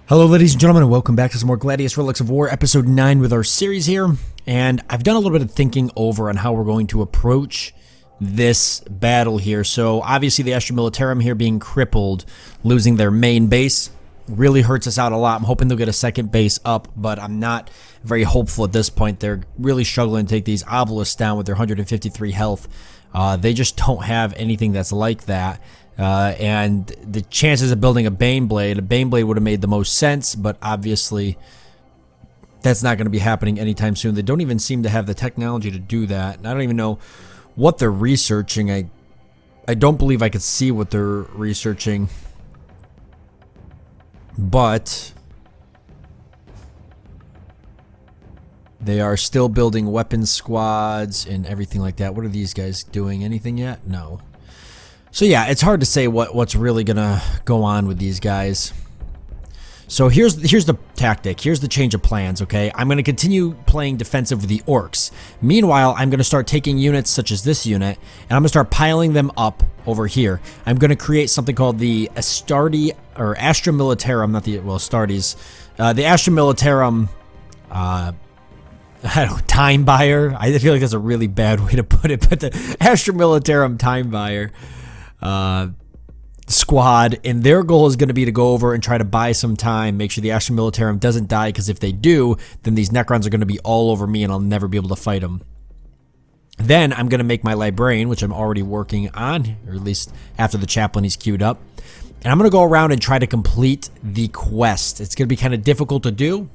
Hello ladies and gentlemen, and welcome back to some more Gladius Relics of War, episode 9 with our series here. And I've done a little bit of thinking over on how we're going to approach this battle here. So obviously the Astra Militarum here being crippled, losing their main base, really hurts us out a lot. I'm hoping they'll get a second base up, but I'm not very hopeful at this point. They're really struggling to take these obelisks down with their 153 health. They just don't have anything that's like that. And the chances of building a Baneblade would have made the most sense, but obviously that's not going to be happening anytime soon. They don't even seem to have the technology to do that. And I don't even know what they're researching. I don't believe I could see what they're researching, but they are still building weapons squads and everything like that. What are these guys doing? Anything yet? No. So yeah, it's hard to say what's really gonna go on with these guys. So here's the tactic. Here's the change of plans, okay? I'm gonna continue playing defensive with the orcs. Meanwhile, I'm gonna start taking units such as this unit, and I'm gonna start piling them up over here. I'm gonna create something called the Astra Militarum, not the Astartes. The Astra Militarum I don't know, time buyer. I feel like that's a really bad way to put it, but the Astra Militarum time buyer squad, and their goal is going to be to go over and try to buy some time, make sure the Astra Militarum doesn't die, because if they do, then these Necrons are going to be all over me and I'll never be able to fight them. Then I'm going to make my Librarian, which I'm already working on, or at least after the Chaplain he's queued up, and I'm going to go around and try to complete the quest. It's going to be kind of difficult to do,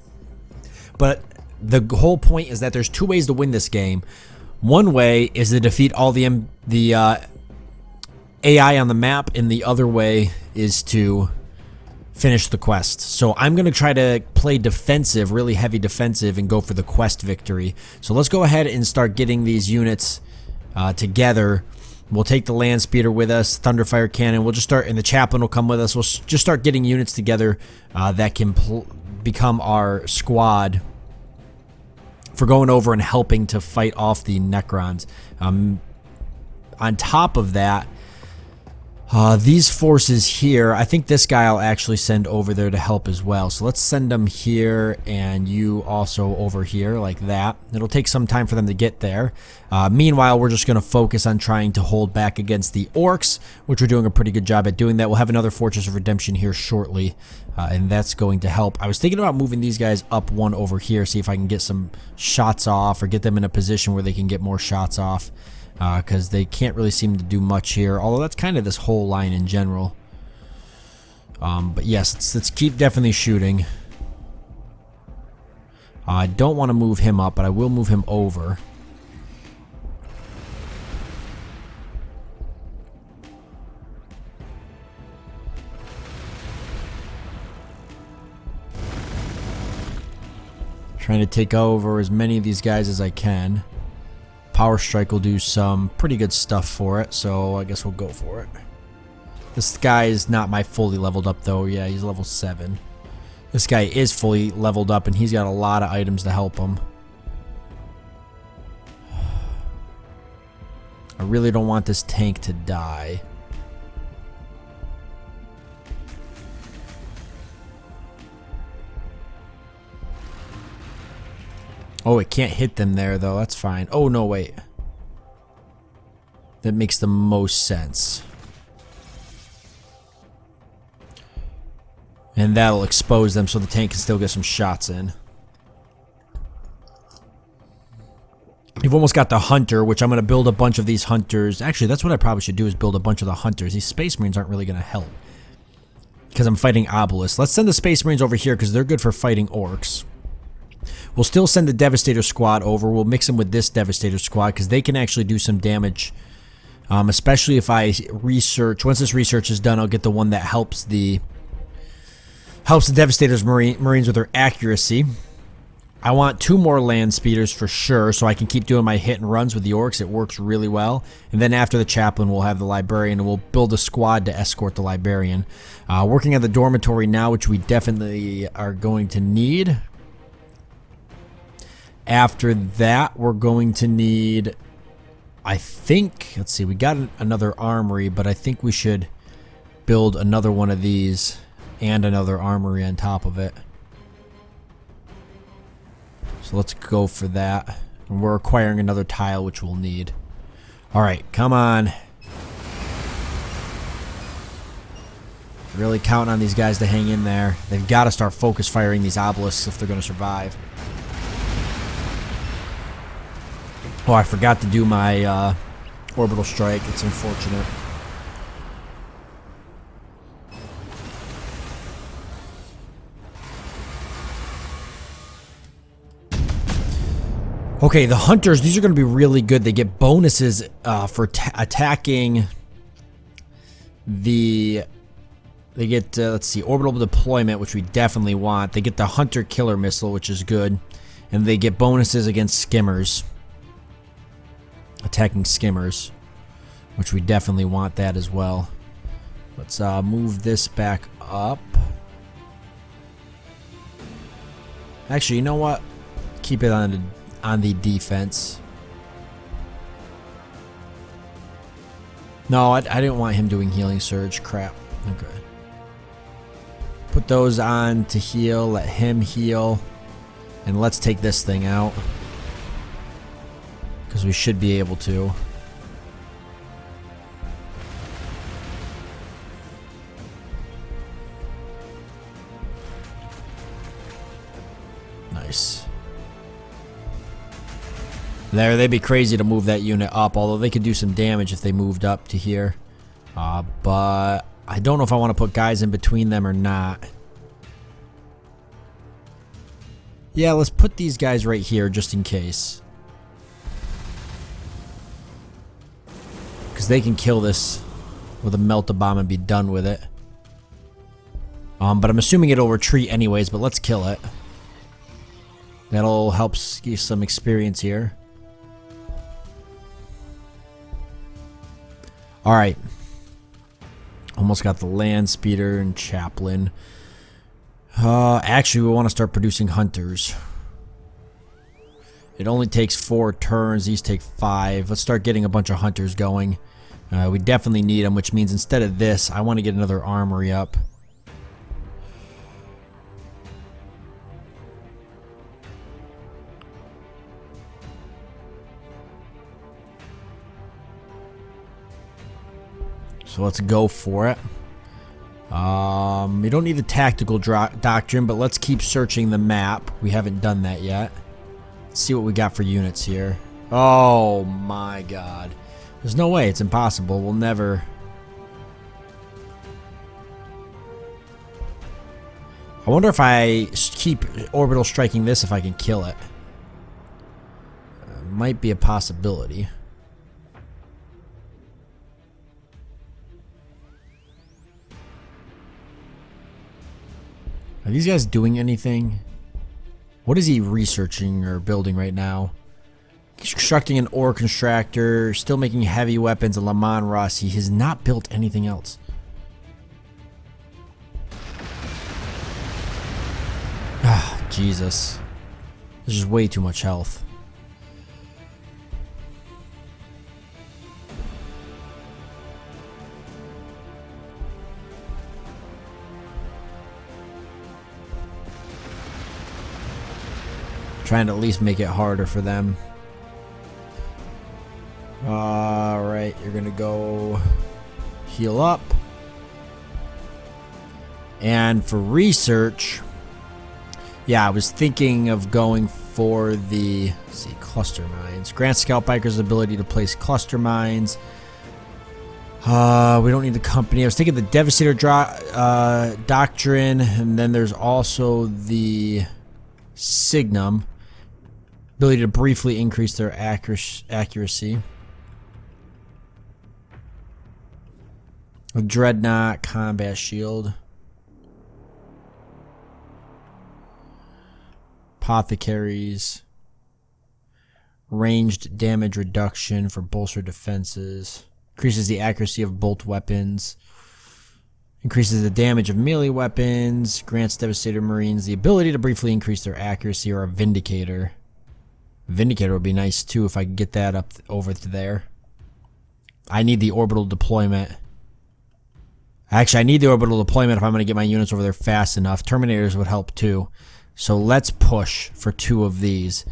but the whole point is that there's two ways to win this game. One way is to defeat all the AI on the map, and the other way is to finish the quest. So I'm going to try to play defensive, really heavy defensive, and go for the quest victory. So let's go ahead and start getting these units together. We'll take the land speeder with us, Thunderfire Cannon. We'll just start, and the Chaplain will come with us. We'll just start getting units together that can become our squad for going over and helping to fight off the Necrons. On top of that, these forces here, I think this guy I'll actually send over there to help as well. So let's send them here, and you also over here, like that. It'll take some time for them to get there. Meanwhile, we're just going to focus on trying to hold back against the orcs, which we're doing a pretty good job at doing that. We'll have another Fortress of Redemption here shortly, and that's going to help. I was thinking about moving these guys up one over here, see if I can get some shots off, or get them in a position where they can get more shots off. Because they can't really seem to do much here, although that's kind of this whole line in general. But yes, let's keep definitely shooting. I don't want to move him up, but I will move him over. Trying to take over as many of these guys as I can. Power Strike will do some pretty good stuff for it, so I guess we'll go for it. This guy is not my fully leveled up though. Yeah, he's level 7. This guy is fully leveled up, and he's got a lot of items to help him. I really don't want this tank to die. Oh, it can't hit them there, though. That's fine. Oh, no, wait. That makes the most sense. And that'll expose them so the tank can still get some shots in. You've almost got the Hunter, which I'm going to build a bunch of these Hunters. Actually, that's what I probably should do, is build a bunch of the Hunters. These Space Marines aren't really going to help, because I'm fighting obelisks. Let's send the Space Marines over here, because they're good for fighting orcs. We'll still send the Devastator squad over. We'll mix them with this Devastator squad, because they can actually do some damage. Especially if I research. Once this research is done, I'll get the one that helps the Devastator's Marines with their accuracy. I want 2 more land speeders for sure, so I can keep doing my hit and runs with the orcs. It works really well. And then after the Chaplain, we'll have the Librarian, and we'll build a squad to escort the Librarian. Working at the dormitory now, which we definitely are going to need. After that, we're going to need, I think, let's see, we got another armory, but I think we should build another one of these and another armory on top of it. So let's go for that. And we're acquiring another tile, which we'll need. Alright, come on. Really counting on these guys to hang in there. They've got to start focus firing these obelisks if they're going to survive. Oh, I forgot to do my orbital strike. It's unfortunate. Okay, the hunters, these are going to be really good. They get bonuses for attacking the... They get, let's see, orbital deployment, which we definitely want. They get the hunter killer missile, which is good. And they get bonuses against skimmers. Attacking skimmers, which we definitely want that as well. Let's move this back up. Actually, you know what? Keep it on the defense. No, I didn't want him doing healing surge. Crap. Okay. Put those on to heal. Let him heal. And let's take this thing out. Because we should be able to. Nice. There, they'd be crazy to move that unit up, although they could do some damage if they moved up to here. But I don't know if I want to put guys in between them or not. Yeah, let's put these guys right here just in case. Because they can kill this with a melt-a-bomb and be done with it. But I'm assuming it'll retreat anyways, but let's kill it. That'll help give some experience here. Alright. Almost got the land speeder and chaplain. Actually, we want to start producing hunters. It only takes 4 turns. These take 5. Let's start getting a bunch of hunters going. We definitely need them, which means instead of this, I want to get another armory up. So let's go for it. We don't need the tactical doctrine, but let's keep searching the map. We haven't done that yet. Let's see what we got for units here. Oh my god. There's no way. It's impossible. We'll never... I wonder if I keep orbital striking this, if I can kill it. Might be a possibility. Are these guys doing anything? What is he researching or building right now? Constructing an ore constructor, still making heavy weapons, and Lamon Ross. He has not built anything else. Ah, Jesus. There's just way too much health. Trying to at least make it harder for them. Alright, you're gonna go heal up. And for research, yeah, I was thinking of going for the, let's see, cluster mines. Grant scout bikers the ability to place cluster mines. We don't need the company. I was thinking the Devastator doctrine, and then there's also the Signum. Ability to briefly increase their accuracy. A Dreadnought combat shield. Apothecaries. Ranged damage reduction for bolstered defenses. Increases the accuracy of bolt weapons. Increases the damage of melee weapons. Grants Devastator Marines the ability to briefly increase their accuracy, or a Vindicator. Vindicator would be nice too if I could get that up over to there. I need the orbital deployment. Actually, I need the orbital deployment if I'm going to get my units over there fast enough. Terminators would help too. So let's push for 2 of these.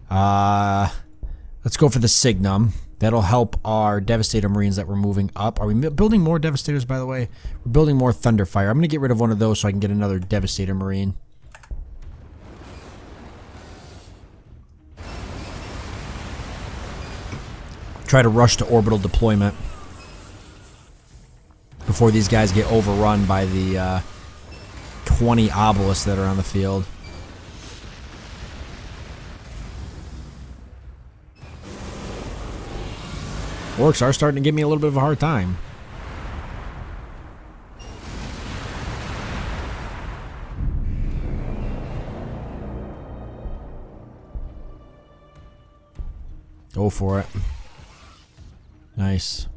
Let's go for the Signum. That'll help our Devastator Marines that we're moving up. Are we building more Devastators, by the way? We're building more Thunderfire. I'm going to get rid of one of those so I can get another Devastator Marine. Try to rush to orbital deployment before these guys get overrun by the 20 obelisks that are on the field. Orcs are starting to give me a little bit of a hard time. Go for it. Nice.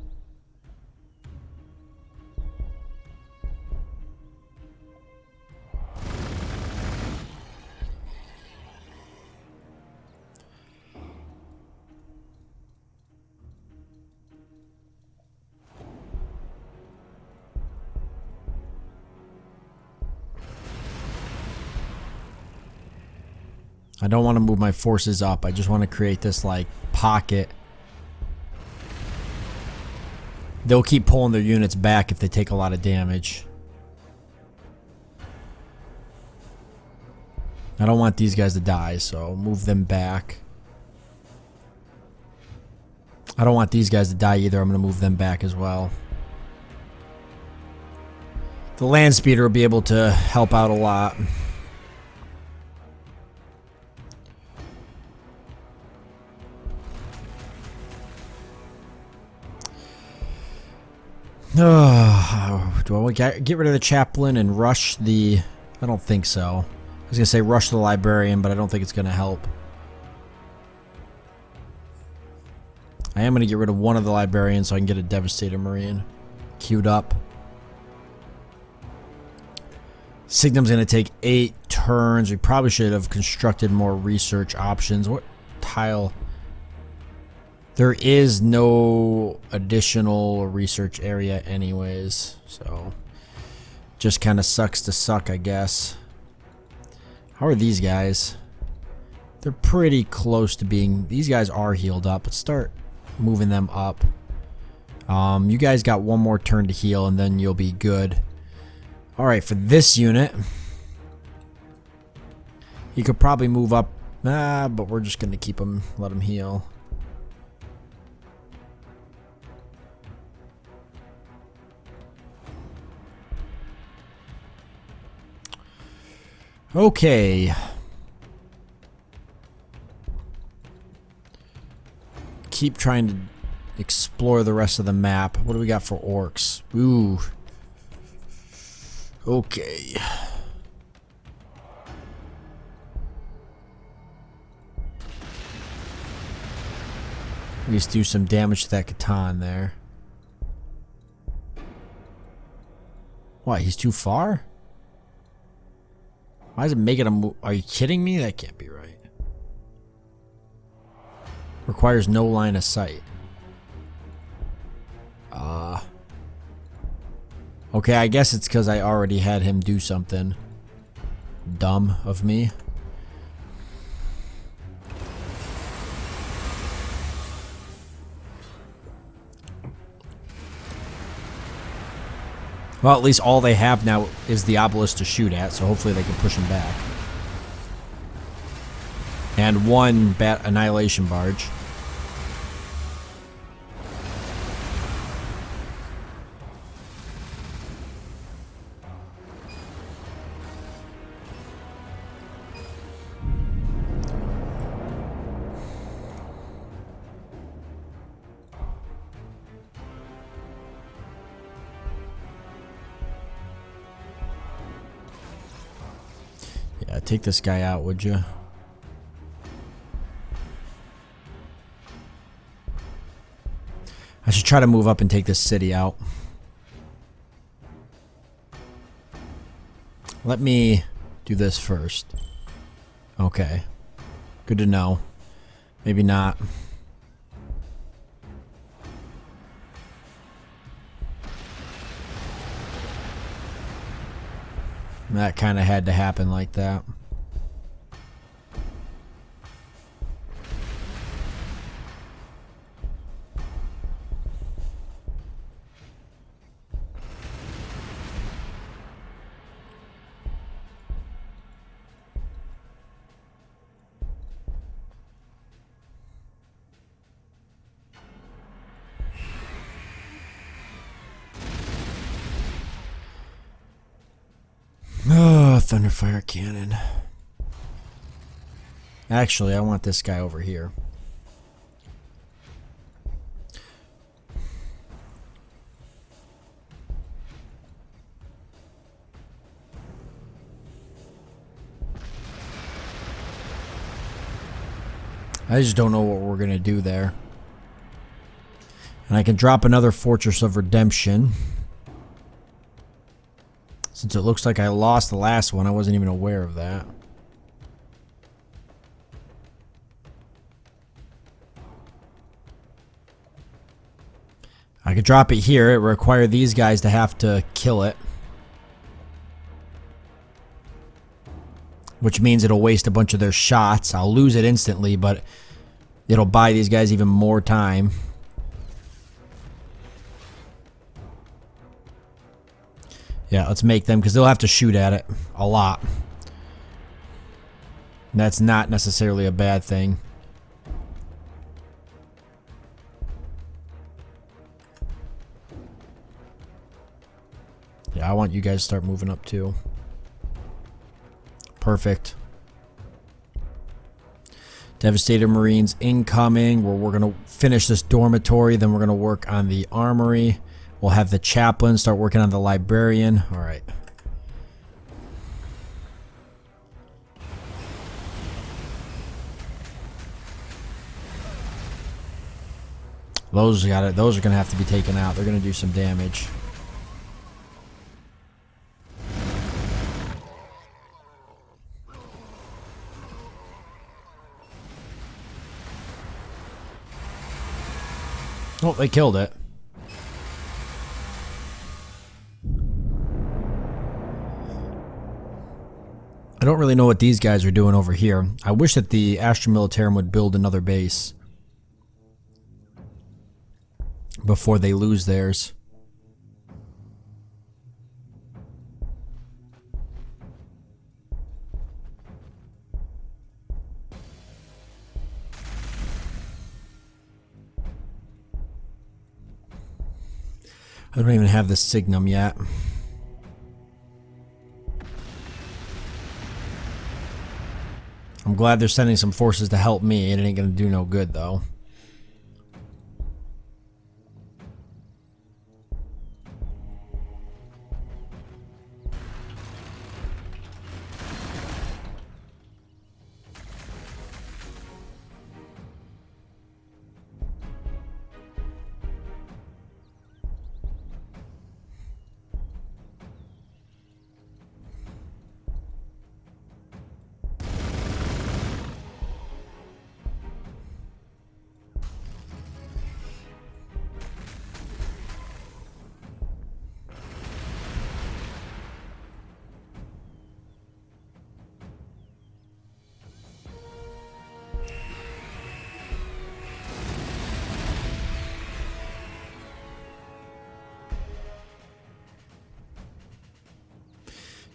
I don't want to move my forces up. I just want to create this, like, pocket. They'll keep pulling their units back if they take a lot of damage. I don't want these guys to die, so move them back. I don't want these guys to die either. I'm going to move them back as well. The land speeder will be able to help out a lot. Do I want to get rid of the chaplain and rush the... I don't think so. I was going to say rush the librarian, but I don't think it's going to help. I am going to get rid of one of the librarians so I can get a Devastator Marine queued up. Signum's going to take 8 turns. We probably should have constructed more research options. What tile... There is no additional research area anyways, so just kind of sucks to suck, I guess. How are these guys? They're pretty close to being... These guys are healed up. Let's start moving them up. You guys got one more turn to heal and then you'll be good. Alright, for this unit, you could probably move up, but we're just going to keep him, let him heal. Okay. Keep trying to explore the rest of the map. What do we got for orcs? Ooh. Okay. At least do some damage to that Catan there. What, he's too far? Why is it making a move? Are you kidding me? That can't be right. Requires no line of sight. Okay, I guess it's because I already had him do something dumb of me. Well, at least all they have now is the obelisk to shoot at, so hopefully they can push him back. And one bat annihilation barge. Yeah, take this guy out, would you? I should try to move up and take this city out. Let me do this first. Okay. Good to know. Maybe not. That kind of had to happen like that. Oh, Thunderfire Cannon. Actually, I want this guy over here. I just don't know what we're going to do there. And I can drop another Fortress of Redemption. Since it looks like I lost the last one, I wasn't even aware of that. I could drop it here. It would require these guys to have to kill it. Which means it'll waste a bunch of their shots. I'll lose it instantly, but it'll buy these guys even more time. Yeah, let's make them, because they'll have to shoot at it a lot. And that's not necessarily a bad thing. Yeah, I want you guys to start moving up too. Perfect. Devastated Marines incoming. We're going to finish this dormitory. Then we're going to work on the armory. We'll have the chaplain start working on the librarian. All right. Those got it. Those are going to have to be taken out. They're going to do some damage. Oh, they killed it. I don't really know what these guys are doing over here. I wish that the Astra Militarum would build another base before they lose theirs. I don't even have the Signum yet. I'm glad they're sending some forces to help me. It ain't gonna do no good though.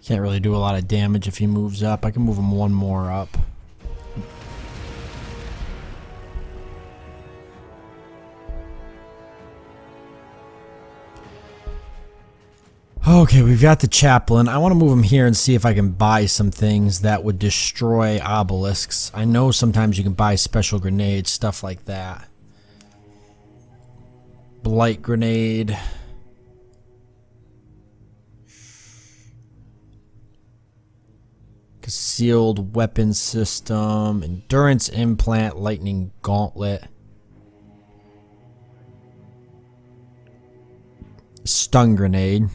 Can't really do a lot of damage if he moves up. I can move him one more up. Okay, we've got the chaplain. I want to move him here and see if I can buy some things that would destroy obelisks. I know sometimes you can buy special grenades, stuff like that. Blight grenade. Concealed weapon system. Endurance implant. Lightning gauntlet. Stun grenade.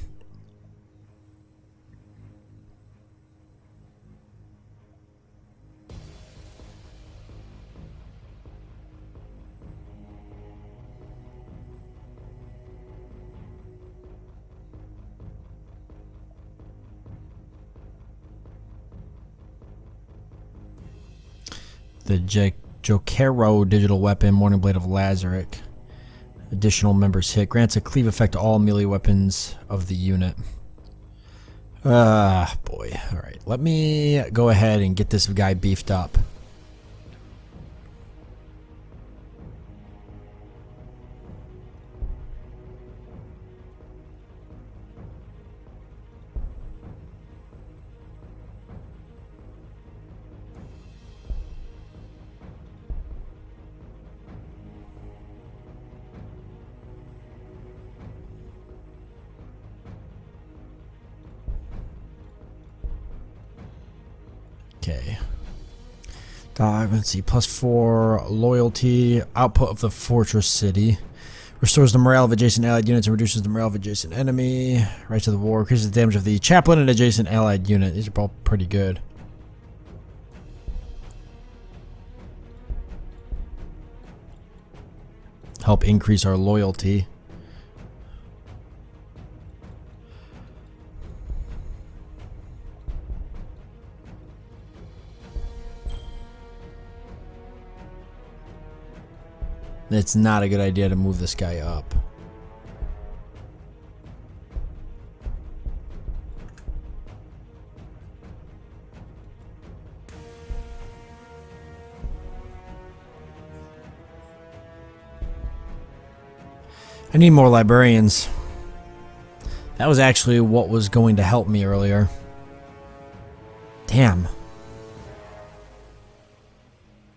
The Jokero digital weapon, Morning Blade of Lazaric. Additional members hit. Grants a cleave effect to all melee weapons of the unit. Boy. Alright, let me go ahead and get this guy beefed up. Okay. Let's see. +4 loyalty. Output of the fortress city. Restores the morale of adjacent allied units and reduces the morale of adjacent enemy. Right to the war. Increases the damage of the chaplain and adjacent allied unit. These are both pretty good. Help increase our loyalty. It's not a good idea to move this guy up. I need more librarians. That was actually what was going to help me earlier. Damn.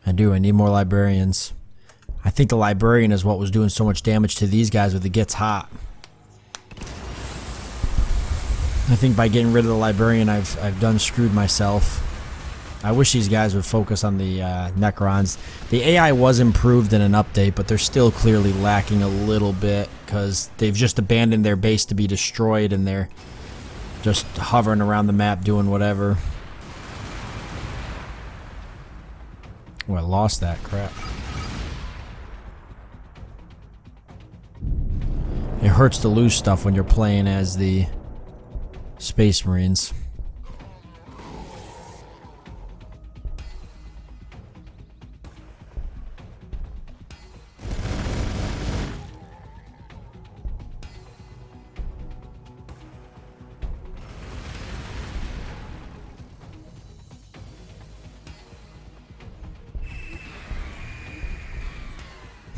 I need more librarians. I think the librarian is what was doing so much damage to these guys with the gets hot. I think by getting rid of the librarian, I've done screwed myself. I wish these guys would focus on the Necrons. The AI was improved in an update, but they're still clearly lacking a little bit because they've just abandoned their base to be destroyed and they're just hovering around the map doing whatever. Oh, I lost that crap. It hurts to lose stuff when you're playing as the Space Marines.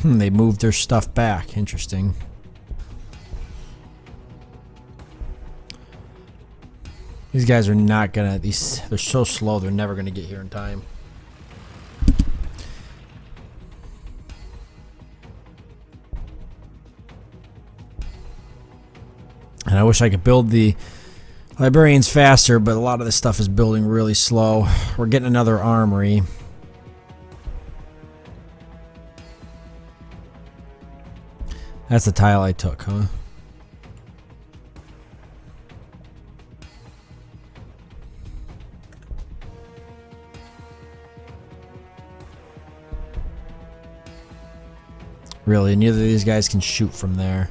They moved their stuff back. Interesting. These guys are not gonna, they're so slow, they're never gonna get here in time. And I wish I could build the librarians faster, but a lot of this stuff is building really slow. We're getting another armory. That's the tile I took, huh? Really, neither of these guys can shoot from there.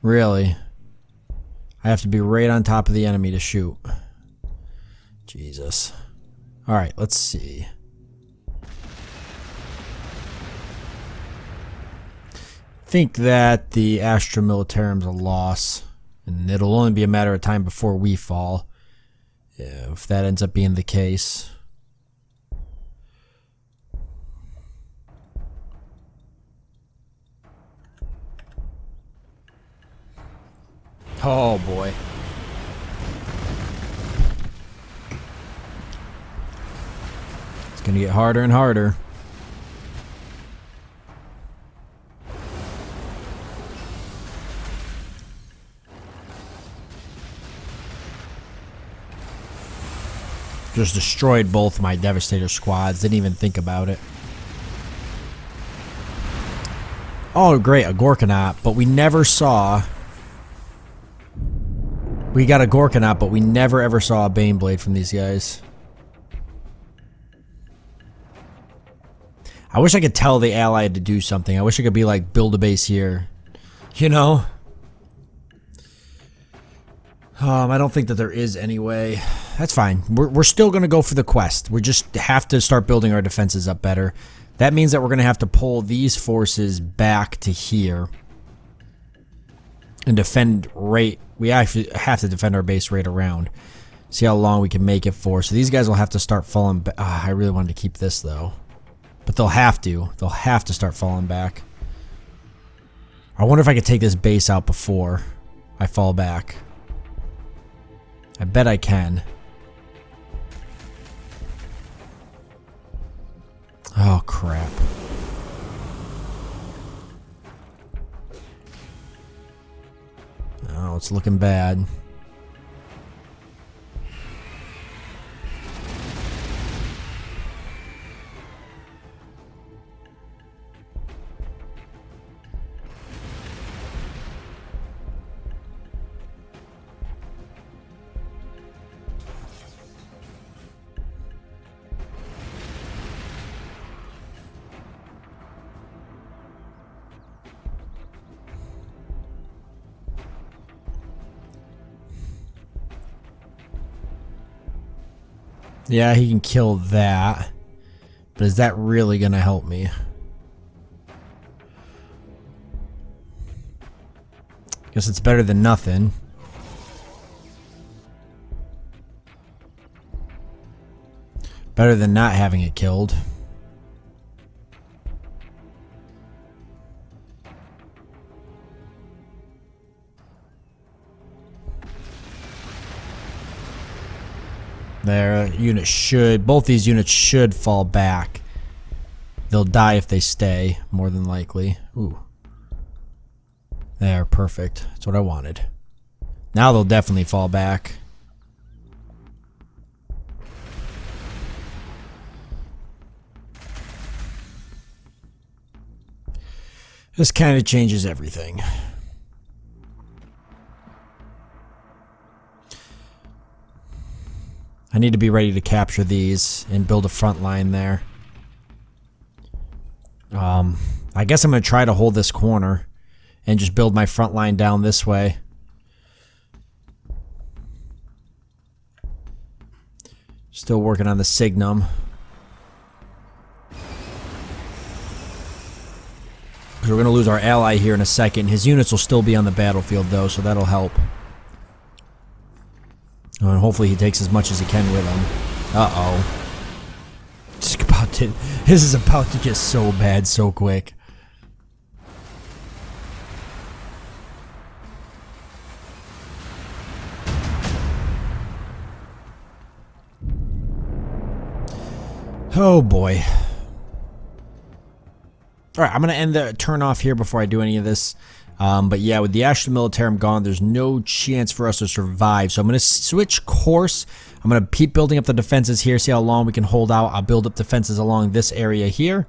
Really? I have to be right on top of the enemy to shoot. Jesus. Alright, let's see. I think that the Astra Militarum is a loss. And it'll only be a matter of time before we fall. Yeah, if that ends up being the case. Oh boy. It's gonna get harder and harder. Just destroyed both my Devastator squads. Didn't even think about it. Oh, great, a Gorkanaut, but we never saw... We got a Gorkanaut, but we never ever saw a Baneblade from these guys. I wish I could tell the ally to do something. I wish I could be like, build a base here. You know? I don't think that there is any way. That's fine. We're still going to go for the quest. We just have to start building our defenses up better. That means that we're going to have to pull these forces back to here. And defend right. We actually have to defend our base right around. See how long we can make it for. So these guys will have to start falling back. I really wanted to keep this though. But they'll have to. They'll have to start falling back. I wonder if I could take this base out before I fall back. I bet I can. Oh, crap. Oh, it's looking bad. Yeah, he can kill that. But is that really going to help me? Guess it's better than nothing. Better than not having it killed. Their unit should, both these units should fall back. They'll die if they stay, more than likely. Ooh. There, perfect. That's what I wanted. Now they'll definitely fall back. This kind of changes everything. I need to be ready to capture these and build a front line there. I guess I'm going to try to hold this corner and just build my front line down this way. Still working on the Signum. We're going to lose our ally here in a second. His units will still be on the battlefield though, so that'll help. Oh, and hopefully he takes as much as he can with him. Uh-oh. This is about to get so bad so quick. Oh boy. Alright, I'm going to end the turn off here before I do any of this. But yeah, with the Astra Militarum gone, there's no chance for us to survive. So I'm going to switch course. I'm going to keep building up the defenses here, see how long we can hold out. I'll build up defenses along this area here.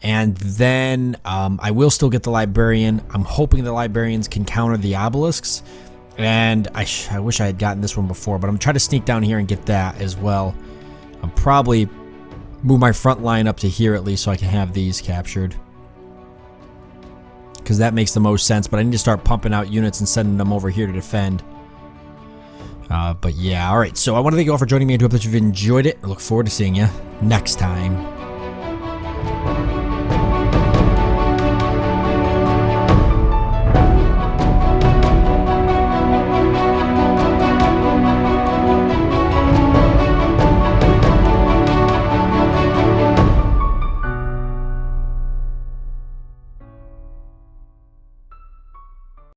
And then I will still get the Librarian. I'm hoping the Librarians can counter the obelisks. And I wish I had gotten this one before, but I'm trying to sneak down here and get that as well. I'll probably move my front line up to here at least so I can have these captured. Because that makes the most sense, but I need to start pumping out units and sending them over here to defend. But yeah, alright, so I want to thank you all for joining me. I do hope that you've enjoyed it. I look forward to seeing you next time.